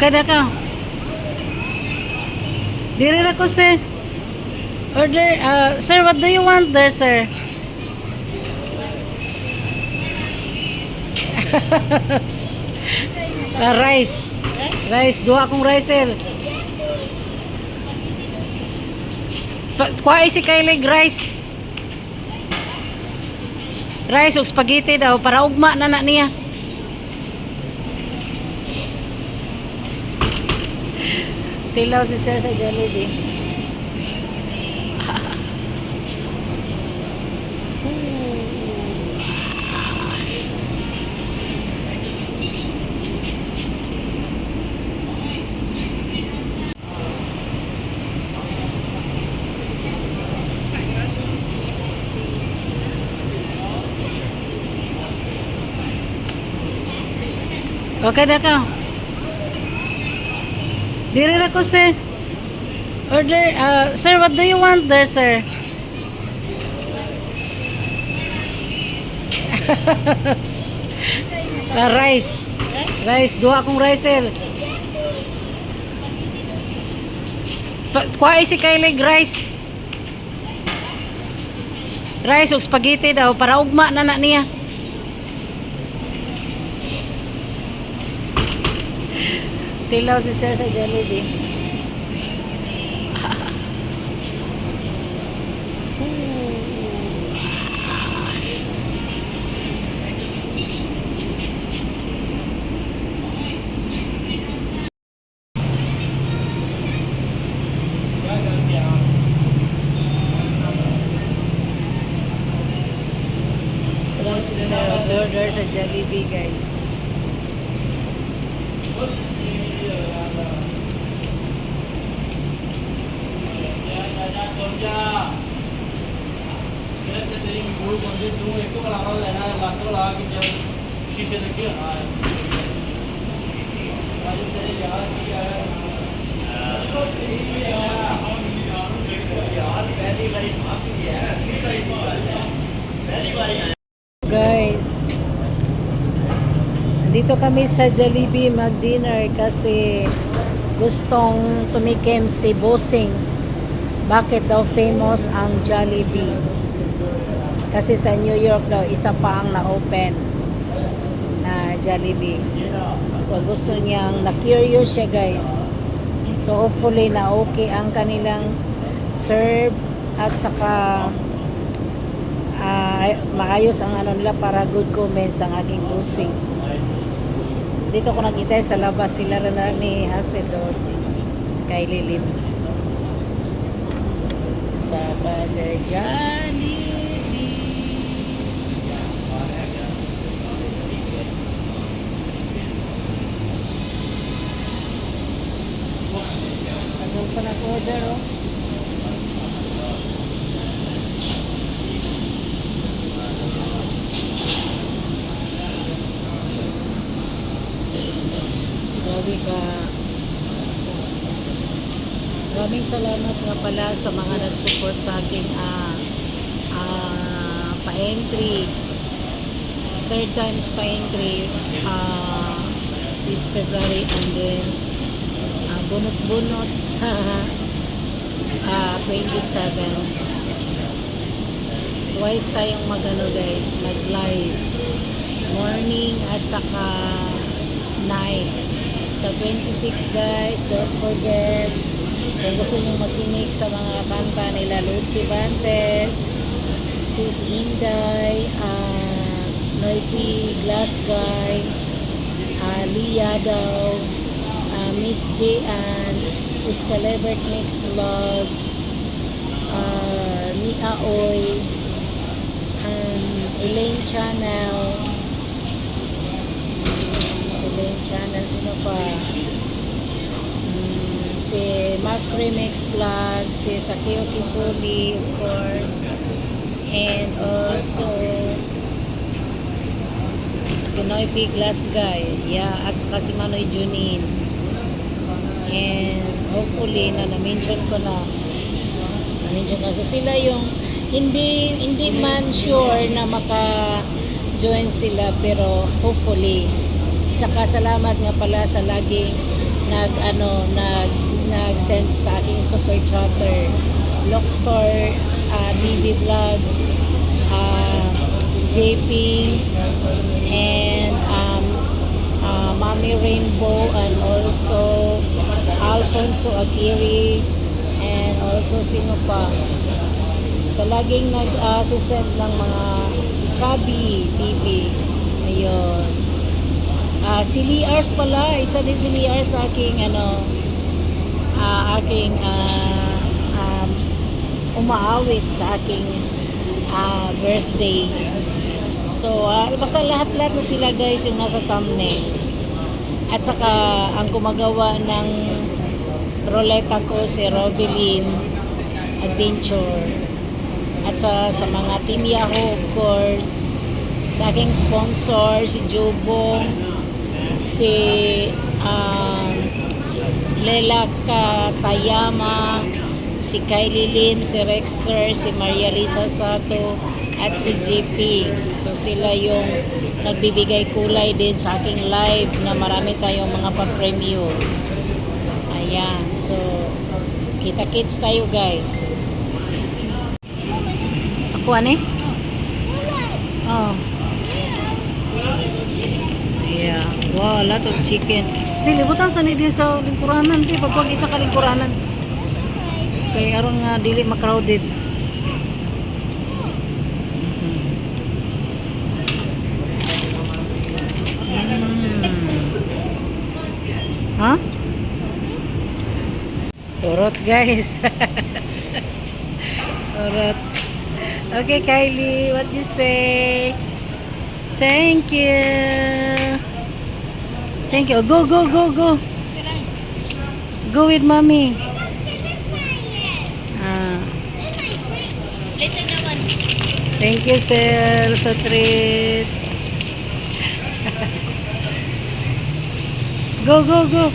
Okay na ka. Diri na ko, sir. Order, sir, what do you want there, sir? Rice. Rice, duha akong rice, sir. Kuha si Kylie rice. Rice ug spaghetti daw para ugma na niya. Tilaw si sir sa Jollibee. Okay na ka. Diri na ko, sir. Order, sir, what do you want there, sir? Rice. Rice, duha akong rice, sir. Kuha si Kylie rice. Rice ug spaghetti daw para ugma na niya. Tilaw si sir sa Jollibee. Tilaw si sir order sa Jollibee, guys. Guys, dito kami sa Jollibee mag-dinner kasi gustong tumikim si Bossing. Bakit daw famous ang Jollibee? Kasi sa New York daw, isa pa ang na-open na Jollibee. So gusto niyang, na-curious siya, guys. So hopefully na okay ang kanilang serve at saka maayos ang ano nila para good comments ang aking Bossing. Dito ko nakita sa labas sila rin ni Hassel doon. Kylie Lim. Saka sa Jollibee. Tagal pa nag-order, oh. Grabe ka. Maraming salamat nga pala sa mga nag-support sa aking pa-entry. Third times pa-entry this February, and then bunot-bunot sa 27. Twice tayong mag-ano, guys, mag-live. Morning at saka night. Sa 26, guys, don't forget, kung gusto nyo makinig sa mga kanta nila Lucy Vantes, Sis Inday, Noity Glassguy, Lia daw, Miss J and Escalibert Mix Vlog, Mia Oy, Elaine Channel, sino pa? Si Mark Remix Vlog, si Sakio Kituli, of course, and also si Noy P. Glassguy, yeah, at saka si Manoy Junine, and hopefully na-mention ko na. So sila yung hindi man sure na maka-join sila, pero hopefully. Saka salamat nga pala sa laging nag-send sa aking super chatter. Luxor, BB Vlog, JP, and Mami Rainbow, and also Alfonso Aguirre, and also sino pa sa laging nag-send ng mga si Chubby TV. Ayun. Si Liars pala, isa din si Liars sa aking umaawit sa aking birthday. So, basta lahat-lahat na sila guys yung nasa thumbnail. At saka ang gumagawa ng roleta ko si Robilin Adventure. At sa mga Team Yahoo, of course, sa aking sponsor, si Jubong, si Lela Tayama, si Kylie Lim, si Rexer, si Maria Lisa Sato, at si JP. So sila yung nagbibigay kulay din sa aking live na marami tayong mga pa-premyo. Ayan. So, kita-kits tayo guys. Ako ani? Oh. Yeah. Wow, a lot of chicken. Libutan sa ni din sa lingkuranan. Pagpag isa ka lingkuranan. Kaya aron nga dili ma-crowded. Huh? Urot guys. Urot. Okay, Kylie, what you say? Thank you. Thank you. Go, go, go, go. Go with mommy. Thank you, sir, sa treat. Go, go, go.